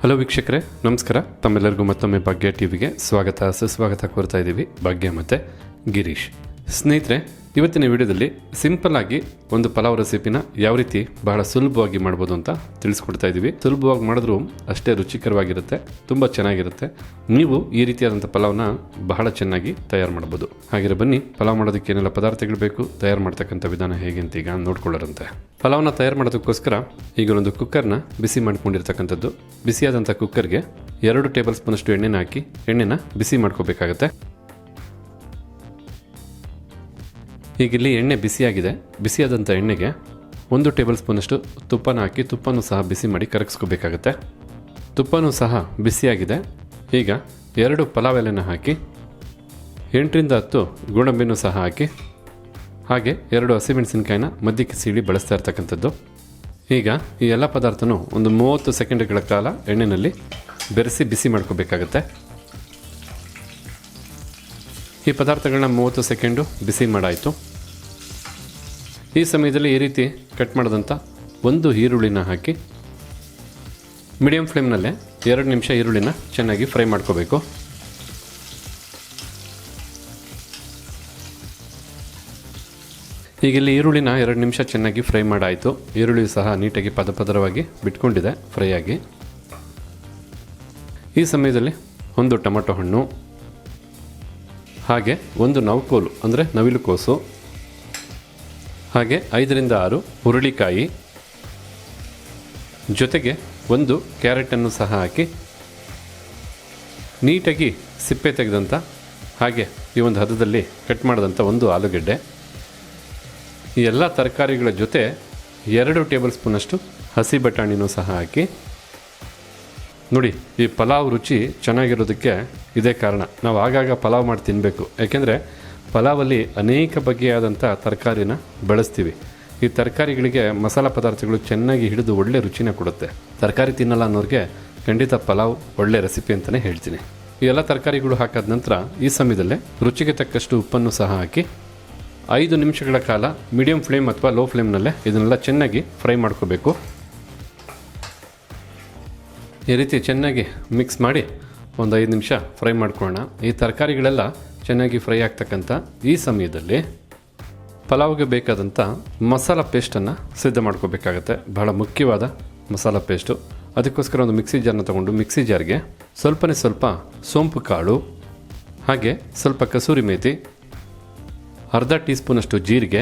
Hello ವೀಕ್ಷಕರೇ, ನಮಸ್ಕಾರ. ತಮ್ಮೆಲ್ಲರಿಗೂ ಮತ್ತೊಮ್ಮೆ ಭಾಗ್ಯ ಟಿವಿಗೆ ಸ್ವಾಗತ ಸುಸ್ವಾಗತ ಕೋರ್ತಾ ಇದ್ದೀವಿ. ಭಾಗ್ಯ ಮತ್ತು ಗಿರೀಶ್. ಸ್ನೇಹಿತರೆ, ಇವತ್ತಿನ ವಿಡಿಯೋದಲ್ಲಿ ಸಿಂಪಲ್ ಆಗಿ ಒಂದು ಪಲಾವ್ ರೆಸಿಪಿನ ಯಾವ ರೀತಿ ಬಹಳ ಸುಲಭವಾಗಿ ಮಾಡ್ಬೋದು ಅಂತ ತಿಳಿಸ್ಕೊಡ್ತಾ ಇದ್ದೀವಿ. ಸುಲಭವಾಗಿ ಮಾಡಿದ್ರೂ ಅಷ್ಟೇ ರುಚಿಕರವಾಗಿರುತ್ತೆ, ತುಂಬ ಚೆನ್ನಾಗಿರುತ್ತೆ. ನೀವು ಈ ರೀತಿಯಾದಂಥ ಪಲಾವ್ನ ಬಹಳ ಚೆನ್ನಾಗಿ ತಯಾರು ಮಾಡ್ಬೋದು. ಹಾಗೆ ಬನ್ನಿ, ಪಲಾವ್ ಮಾಡೋದಕ್ಕೆ ಏನೆಲ್ಲ ಪದಾರ್ಥಗಳು ಬೇಕು, ತಯಾರು ಮಾಡ್ತಕ್ಕಂಥ ವಿಧಾನ ಹೇಗೆ ಅಂತ ಈಗ ನೋಡ್ಕೊಳ್ಳೋರಂತೆ. ಪಲಾವ್ನ ತಯಾರು ಮಾಡೋದಕ್ಕೋಸ್ಕರ ಈಗ ಒಂದು ಕುಕ್ಕರ್ನ ಬಿಸಿ ಮಾಡ್ಕೊಂಡಿರ್ತಕ್ಕಂಥದ್ದು. ಬಿಸಿಯಾದಂಥ ಕುಕ್ಕರ್ಗೆ 2 ಟೇಬಲ್ ಸ್ಪೂನಷ್ಟು ಎಣ್ಣೆನ ಹಾಕಿ ಎಣ್ಣೆನ ಬಿಸಿ ಮಾಡ್ಕೋಬೇಕಾಗತ್ತೆ. ಈಗ ಇಲ್ಲಿ ಎಣ್ಣೆ ಬಿಸಿಯಾಗಿದೆ. ಬಿಸಿಯಾದಂಥ ಎಣ್ಣೆಗೆ 1 ಟೇಬಲ್ ಸ್ಪೂನಷ್ಟು ತುಪ್ಪನ ಹಾಕಿ ತುಪ್ಪನೂ ಸಹ ಬಿಸಿ ಮಾಡಿ ಕರಗಿಸ್ಕೋಬೇಕಾಗತ್ತೆ. ತುಪ್ಪನೂ ಸಹ ಬಿಸಿಯಾಗಿದೆ. ಈಗ 2 ಪಲಾವ್ ಎಲೆನ ಹಾಕಿ 8ರಿಂದ 10 ಗೋಡಂಬಿನೂ ಸಹ ಹಾಕಿ ಹಾಗೆ 2 ಹಸಿಮೆಣಸಿನಕಾಯಿನ ಮಧ್ಯಕ್ಕೆ ಸೀಳಿ ಬಳಸ್ತಾ ಇರ್ತಕ್ಕಂಥದ್ದು. ಈಗ ಈ ಎಲ್ಲ ಪದಾರ್ಥನೂ ಒಂದು 30 ಸೆಕೆಂಡ್ಗಳ ಕಾಲ ಎಣ್ಣೆಯಲ್ಲಿ ಬೆರೆಸಿ ಬಿಸಿ ಮಾಡ್ಕೋಬೇಕಾಗತ್ತೆ. ಈ ಪದಾರ್ಥಗಳನ್ನ 30 ಸೆಕೆಂಡು ಬಿಸಿ ಮಾಡಾಯಿತು. ಈ ಸಮಯದಲ್ಲಿ ಈ ರೀತಿ ಕಟ್ ಮಾಡಿದಂಥ 1 ಈರುಳ್ಳಿನ ಹಾಕಿ ಮೀಡಿಯಂ ಫ್ಲೇಮ್ನಲ್ಲೇ 2 ನಿಮಿಷ ಈರುಳ್ಳಿನ ಚೆನ್ನಾಗಿ ಫ್ರೈ ಮಾಡ್ಕೋಬೇಕು. ಈಗ ಇಲ್ಲಿ ಈರುಳ್ಳಿನ 2 ನಿಮಿಷ ಚೆನ್ನಾಗಿ ಫ್ರೈ ಮಾಡಾಯಿತು. ಈರುಳ್ಳಿ ಸಹ ನೀಟಾಗಿ ಪದರವಾಗಿ ಬಿಟ್ಕೊಂಡಿದೆ ಫ್ರೈ ಆಗಿ. ಈ ಸಮಯದಲ್ಲಿ 1 ಟೊಮೆಟೊ ಹಣ್ಣು, ಹಾಗೆ 1 ನವಕೋಲು ಅಂದರೆ ನವಿಲು ಕೋಸು, ಹಾಗೆ 5ರಿಂದ 6 ಹುರುಳಿಕಾಯಿ, ಜೊತೆಗೆ 1 ಕ್ಯಾರೆಟನ್ನು ಸಹ ಹಾಕಿ ನೀಟಾಗಿ ಸಿಪ್ಪೆ ತೆಗೆದಂಥ ಹಾಗೆ ಈ ಒಂದು ಹದದಲ್ಲಿ ಕಟ್ ಮಾಡಿದಂಥ 1 ಆಲೂಗೆಡ್ಡೆ, ಈ ಎಲ್ಲ ತರಕಾರಿಗಳ ಜೊತೆ 2 ಟೇಬಲ್ ಸ್ಪೂನಷ್ಟು ಹಸಿ ಬಟಾಣಿನೂ ಸಹ ಹಾಕಿ ನೋಡಿ. ಈ ಪಲಾವ್ ರುಚಿ ಚೆನ್ನಾಗಿರೋದಕ್ಕೆ ಇದೇ ಕಾರಣ. ನಾವು ಆಗಾಗ ಪಲಾವ್ ಮಾಡಿ ತಿನ್ನಬೇಕು. ಯಾಕೆಂದರೆ ಪಲಾವಲ್ಲಿ ಅನೇಕ ಬಗೆಯಾದಂಥ ತರಕಾರಿನ ಬಳಸ್ತೀವಿ. ಈ ತರಕಾರಿಗಳಿಗೆ ಮಸಾಲ ಪದಾರ್ಥಗಳು ಚೆನ್ನಾಗಿ ಹಿಡಿದು ಒಳ್ಳೆ ರುಚಿನ ಕೊಡುತ್ತೆ. ತರಕಾರಿ ತಿನ್ನಲ್ಲ ಅನ್ನೋರಿಗೆ ಖಂಡಿತ ಪಲಾವ್ ಒಳ್ಳೆ ರೆಸಿಪಿ ಅಂತಲೇ ಹೇಳ್ತೀನಿ. ಈ ಎಲ್ಲ ತರಕಾರಿಗಳು ಹಾಕಾದ ನಂತರ ಈ ಸಮಯದಲ್ಲೇ ರುಚಿಗೆ ತಕ್ಕಷ್ಟು ಉಪ್ಪನ್ನು ಸಹ ಹಾಕಿ 5 ನಿಮಿಷಗಳ ಕಾಲ ಮೀಡಿಯಂ ಫ್ಲೇಮ್ ಅಥವಾ ಲೋ ಫ್ಲೇಮ್ನಲ್ಲೇ ಇದನ್ನೆಲ್ಲ ಚೆನ್ನಾಗಿ ಫ್ರೈ ಮಾಡ್ಕೋಬೇಕು. ಈ ರೀತಿ ಚೆನ್ನಾಗಿ ಮಿಕ್ಸ್ ಮಾಡಿ ಒಂದು 5 ನಿಮಿಷ ಫ್ರೈ ಮಾಡ್ಕೊಳ್ಳೋಣ. ಈ ತರಕಾರಿಗಳೆಲ್ಲ ಚೆನ್ನಾಗಿ ಫ್ರೈ ಆಗ್ತಕ್ಕಂಥ ಈ ಸಮಯದಲ್ಲಿ ಪಲಾವ್ಗೆ ಬೇಕಾದಂಥ ಮಸಾಲ ಪೇಸ್ಟನ್ನು ಸಿದ್ಧ ಮಾಡ್ಕೋಬೇಕಾಗತ್ತೆ. ಬಹಳ ಮುಖ್ಯವಾದ ಮಸಾಲ ಪೇಸ್ಟು. ಅದಕ್ಕೋಸ್ಕರ ಒಂದು ಮಿಕ್ಸಿ ಜಾರ್ನ ತೊಗೊಂಡು ಮಿಕ್ಸಿ ಜಾರ್ಗೆ ಸ್ವಲ್ಪ ಸೋಂಪು ಕಾಳು, ಹಾಗೆ ಸ್ವಲ್ಪ ಕಸೂರಿ ಮೇಥಿ, ಅರ್ಧ ಟೀ ಸ್ಪೂನಷ್ಟು ಜೀರಿಗೆ,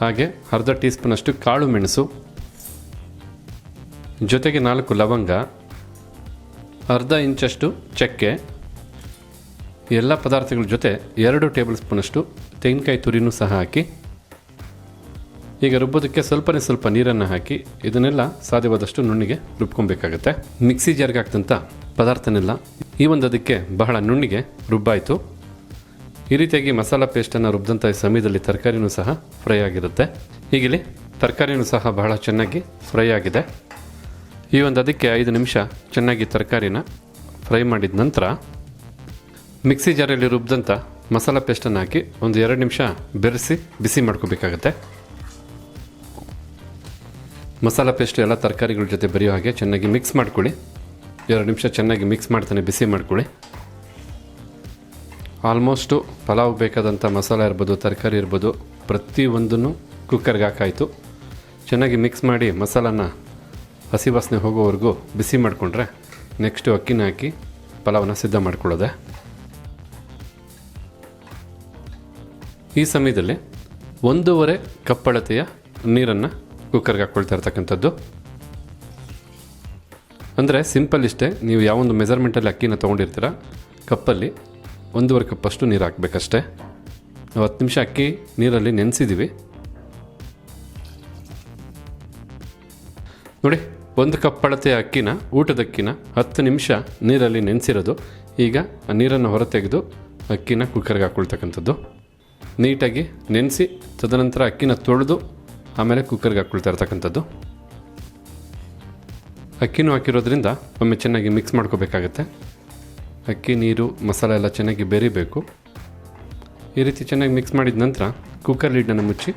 ಹಾಗೆ ಅರ್ಧ ಟೀ ಸ್ಪೂನಷ್ಟು ಕಾಳು ಮೆಣಸು, ಜೊತೆಗೆ 4 ಲವಂಗ, ಅರ್ಧ ಇಂಚಷ್ಟು ಚಕ್ಕೆ, ಎಲ್ಲ ಪದಾರ್ಥಗಳ ಜೊತೆ 2 ಟೇಬಲ್ ಸ್ಪೂನಷ್ಟು ತೆಂಗಿನಕಾಯಿ ತುರಿನೂ ಸಹ ಹಾಕಿ ಈಗ ರುಬ್ಬೋದಕ್ಕೆ ಸ್ವಲ್ಪ ನೀರನ್ನು ಹಾಕಿ ಇದನ್ನೆಲ್ಲ ಸಾಧ್ಯವಾದಷ್ಟು ನುಣ್ಣಿಗೆ ರುಬ್ಕೊಬೇಕಾಗತ್ತೆ. ಮಿಕ್ಸಿ ಜಾರ್ಗೆ ಹಾಕ್ತಂಥ ಪದಾರ್ಥನೆಲ್ಲ ಈ ಒಂದು ಅದಕ್ಕೆ ಬಹಳ ನುಣ್ಣಿಗೆ ರುಬ್ಬಾಯಿತು. ಈ ರೀತಿಯಾಗಿ ಮಸಾಲ ಪೇಸ್ಟನ್ನು ರುಬ್ಬಿದಂಥ ಈ ಸಮಯದಲ್ಲಿ ತರಕಾರಿನೂ ಸಹ ಫ್ರೈ ಆಗಿರುತ್ತೆ. ಹೀಗಿಲ್ಲಿ ತರಕಾರಿನೂ ಸಹ ಬಹಳ ಚೆನ್ನಾಗಿ ಫ್ರೈ ಆಗಿದೆ. ಈ ಒಂದು ಅದಕ್ಕೆ 5 ನಿಮಿಷ ಚೆನ್ನಾಗಿ ತರಕಾರಿನ ಫ್ರೈ ಮಾಡಿದ ನಂತರ ಮಿಕ್ಸಿ ಜಾರಲ್ಲಿ ರುಬ್ಬಿದಂಥ ಮಸಾಲ ಪೇಸ್ಟನ್ನು ಹಾಕಿ ಒಂದು 2 ನಿಮಿಷ ಬೆರೆಸಿ ಬಿಸಿ ಮಾಡ್ಕೋಬೇಕಾಗತ್ತೆ. ಮಸಾಲ ಪೇಸ್ಟ್ ಎಲ್ಲ ತರಕಾರಿಗಳ ಜೊತೆ ಬೆರೆಯೋ ಹಾಗೆ ಚೆನ್ನಾಗಿ ಮಿಕ್ಸ್ ಮಾಡ್ಕೊಳ್ಳಿ. 2 ನಿಮಿಷ ಚೆನ್ನಾಗಿ ಮಿಕ್ಸ್ ಮಾಡ್ತಾನೆ ಬಿಸಿ ಮಾಡ್ಕೊಳ್ಳಿ. ಆಲ್ಮೋಸ್ಟು ಪಲಾವ್ ಬೇಕಾದಂಥ ಮಸಾಲ ಇರ್ಬೋದು, ತರಕಾರಿ ಇರ್ಬೋದು, ಪ್ರತಿಯೊಂದನ್ನು ಕುಕ್ಕರ್ಗೆ ಹಾಕಾಯಿತು. ಚೆನ್ನಾಗಿ ಮಿಕ್ಸ್ ಮಾಡಿ ಮಸಾಲಾನ ಹಸಿ ವಾಸನೆ ಹೋಗೋವರೆಗೂ ಬಿಸಿ ಮಾಡಿಕೊಂಡ್ರೆ ನೆಕ್ಸ್ಟು ಅಕ್ಕಿನ ಹಾಕಿ ಪಲಾವನ್ನ ಸಿದ್ಧ ಮಾಡ್ಕೊಳ್ಳೋದೆ. ಈ ಸಮಯದಲ್ಲಿ 1.5 ಕಪ್ ಅಳತೆಯ ನೀರನ್ನು ಕುಕ್ಕರ್ಗೆ ಹಾಕ್ಕೊಳ್ತಾ ಇರ್ತಕ್ಕಂಥದ್ದು. ಅಂದರೆ ಸಿಂಪಲ್ ಇಷ್ಟೇ. ನೀವು ಯಾವೊಂದು ಮೆಜರ್ಮೆಂಟಲ್ಲಿ ಅಕ್ಕಿನ ತೊಗೊಂಡಿರ್ತೀರ ಕಪ್ಪಲ್ಲಿ 1.5 ಕಪ್ಪಷ್ಟು ನೀರು ಹಾಕಬೇಕಷ್ಟೇ. ನಾವು 10 ನಿಮಿಷ ಅಕ್ಕಿ ನೀರಲ್ಲಿ ನೆನೆಸಿದ್ದೀವಿ ನೋಡಿ. 1 ಕಪ್ ಅಳತೆಯ ಅಕ್ಕಿನ, ಊಟದ ಅಕ್ಕಿನ 10 ನಿಮಿಷ ನೀರಲ್ಲಿ ನೆನೆಸಿರೋದು. ಈಗ ಆ ನೀರನ್ನು ಹೊರತೆಗೆದು ಅಕ್ಕಿನ ಕುಕ್ಕರ್ಗೆ ಹಾಕ್ಕೊಳ್ತಕ್ಕಂಥದ್ದು. ನೀಟಾಗಿ ನೆನೆಸಿ ತದನಂತರ ಅಕ್ಕಿನ ತೊಳೆದು ಆಮೇಲೆ ಕುಕ್ಕರ್ಗೆ ಹಾಕ್ಕೊಳ್ತಾ ಇರ್ತಕ್ಕಂಥದ್ದು. ಅಕ್ಕಿನೂ ಹಾಕಿರೋದ್ರಿಂದ ಒಮ್ಮೆ ಚೆನ್ನಾಗಿ ಮಿಕ್ಸ್ ಮಾಡ್ಕೋಬೇಕಾಗತ್ತೆ. ಅಕ್ಕಿ, ನೀರು, ಮಸಾಲೆ ಎಲ್ಲ ಚೆನ್ನಾಗಿ ಬೆರಿಬೇಕು. ಈ ರೀತಿ ಚೆನ್ನಾಗಿ ಮಿಕ್ಸ್ ಮಾಡಿದ ನಂತರ ಕುಕ್ಕರ್ ಲೀಡನ್ನು ಮುಚ್ಚಿ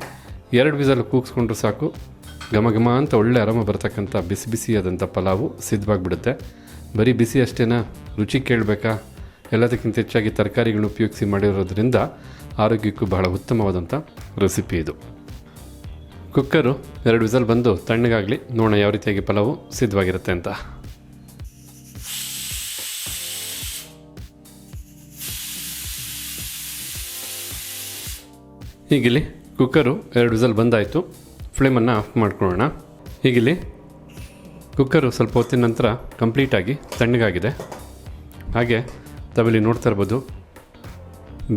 2 ವಿಸಲ್ ಕೂಗಿಸ್ಕೊಂಡ್ರು ಸಾಕು. ಘಮ ಘಮ ಅಂತ ಒಳ್ಳೆ ಆರಾಮ ಬರ್ತಕ್ಕಂಥ ಬಿಸಿ ಬಿಸಿಯಾದಂಥ ಪಲಾವು ಸಿದ್ಧವಾಗಿಬಿಡುತ್ತೆ. ಬರೀ ಬಿಸಿ ಅಷ್ಟೇನಾ, ರುಚಿ ಕೇಳಬೇಕಾ? ಎಲ್ಲದಕ್ಕಿಂತ ಹೆಚ್ಚಾಗಿ ತರಕಾರಿಗಳನ್ನ ಉಪಯೋಗಿಸಿ ಮಾಡಿರೋದ್ರಿಂದ ಆರೋಗ್ಯಕ್ಕೂ ಬಹಳ ಉತ್ತಮವಾದಂಥ ರೆಸಿಪಿ ಇದು. ಕುಕ್ಕರು 2 ವಿಸಲ್ ಬಂದು ತಣ್ಣಗಾಗಲಿ, ನೋಡೋಣ ಯಾವ ರೀತಿಯಾಗಿ ಪಲಾವು ಸಿದ್ಧವಾಗಿರುತ್ತೆ ಅಂತ. ಹೀಗಿಲ್ಲಿ ಕುಕ್ಕರು 2 ವಿಸಲ್ ಬಂದಾಯಿತು. ಫ್ಲೇಮನ್ನು ಆಫ್ ಮಾಡ್ಕೊಳ್ಳೋಣ. ಹೀಗಿಲ್ಲಿ ಕುಕ್ಕರು ಸ್ವಲ್ಪ ಹೊತ್ತಿನ ನಂತರ ಕಂಪ್ಲೀಟಾಗಿ ತಣ್ಣಗಾಗಿದೆ. ಹಾಗೆ ತಾವಿಲ್ಲಿ ನೋಡ್ತಾ ಇರ್ಬೋದು,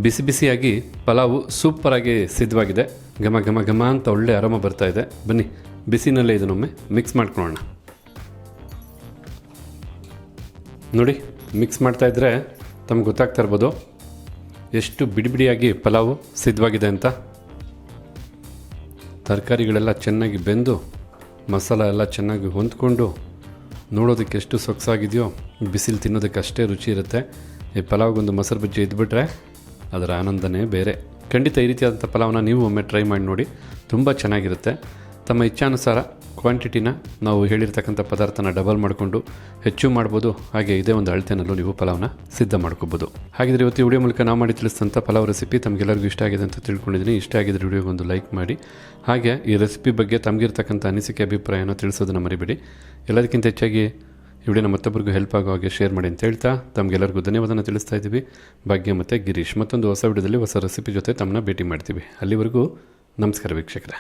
ಬಿಸಿ ಬಿಸಿಯಾಗಿ ಪಲಾವು ಸೂಪರಾಗಿ ಸಿದ್ಧವಾಗಿದೆ. ಘಮ ಘಮ ಘಮ ಅಂತ ಒಳ್ಳೆ ಆರಾಮ ಬರ್ತಾ ಇದೆ. ಬನ್ನಿ ಬಿಸಿನಲ್ಲೇ ಇದನ್ನೊಮ್ಮೆ ಮಿಕ್ಸ್ ಮಾಡ್ಕೊಳ್ಳೋಣ. ನೋಡಿ, ಮಿಕ್ಸ್ ಮಾಡ್ತಾಯಿದ್ರೆ ತಮ್ಗೆ ಗೊತ್ತಾಗ್ತಾ ಇರ್ಬೋದು ಎಷ್ಟು ಬಿಡಿ ಬಿಡಿಯಾಗಿ ಪಲಾವು ಸಿದ್ಧವಾಗಿದೆ ಅಂತ. ತರಕಾರಿಗಳೆಲ್ಲ ಚೆನ್ನಾಗಿ ಬೆಂದು ಮಸಾಲ ಎಲ್ಲ ಚೆನ್ನಾಗಿ ಹೊಂದ್ಕೊಂಡು ನೋಡೋದಕ್ಕೆ ಎಷ್ಟು ಸೊಗಸಾಗಿದೆಯೋ, ಬಿಸಿಲು ತಿನ್ನೋದಕ್ಕೆ ಅಷ್ಟೇ ರುಚಿ ಇರುತ್ತೆ. ಈ ಪಲಾವ್ಗೊಂದು ಮೊಸರು ಬಜ್ಜಿ ಇದ್ಬಿಟ್ರೆ ಅದರ ಆನಂದನೇ ಬೇರೆ. ಖಂಡಿತ ಈ ರೀತಿಯಾದಂಥ ಪಲಾವನ್ನ ನೀವು ಒಮ್ಮೆ ಟ್ರೈ ಮಾಡಿ ನೋಡಿ, ತುಂಬ ಚೆನ್ನಾಗಿರುತ್ತೆ. ತಮ್ಮ ಇಚ್ಛಾನುಸಾರ ಕ್ವಾಂಟಿಟಿನ ನಾವು ಹೇಳಿರ್ತಕ್ಕಂಥ ಪದಾರ್ಥನ ಡಬಲ್ ಮಾಡಿಕೊಂಡು ಹೆಚ್ಚು ಮಾಡ್ಬೋದು. ಹಾಗೆ ಇದೇ ಒಂದು ಅಳತೆನಲ್ಲೂ ನೀವು ಪಲಾವ್ನ ಸಿದ್ಧ ಮಾಡ್ಕೋಬೋದು. ಹಾಗಿದ್ರೆ ಇವತ್ತು ವಿಡಿಯೋ ಮೂಲಕ ನಾವು ಮಾಡಿ ತಿಳಿಸಿದಂಥ ಪಲಾವ್ ರೆಸಿಪಿ ತಮಗೆಲ್ಲರಿಗೂ ಇಷ್ಟ ಆಗಿದೆ ಅಂತ ತಿಳ್ಕೊಂಡಿದ್ದೀನಿ. ಇಷ್ಟ ಆಗಿದ್ರೆ ವಿಡಿಯೋಗೊಂದು ಲೈಕ್ ಮಾಡಿ. ಹಾಗೆ ಈ ರೆಸಿಪಿ ಬಗ್ಗೆ ತಮಗಿರ್ತಕ್ಕಂಥ ಅನಿಸಿಕೆ ಅಭಿಪ್ರಾಯನ ತಿಳಿಸೋದನ್ನು ಮರಿಬೇಡಿ. ಎಲ್ಲದಕ್ಕಿಂತ ಹೆಚ್ಚಾಗಿ ಈ ವಿಡಿಯೋನ ಮತ್ತೊಬ್ಬರಿಗೂ ಹೆಲ್ಪ್ ಆಗೋ ಹಾಗೆ ಶೇರ್ ಮಾಡಿ ಅಂತ ಹೇಳ್ತಾ ತಮಗೆಲ್ಲರಿಗೂ ಧನ್ಯವಾದನ ತಿಳಿಸ್ತಾ ಇದ್ದೀವಿ. ಭಾಗ್ಯ ಮತ್ತು ಗಿರೀಶ್. ಮತ್ತೊಂದು ಹೊಸ ವಿಡಿಯೋದಲ್ಲಿ ಹೊಸ ರೆಸಿಪಿ ಜೊತೆ ತಮ್ಮನ್ನ ಭೇಟಿ ಮಾಡ್ತೀವಿ. ಅಲ್ಲಿವರೆಗೂ ನಮಸ್ಕಾರ ವೀಕ್ಷಕರೇ.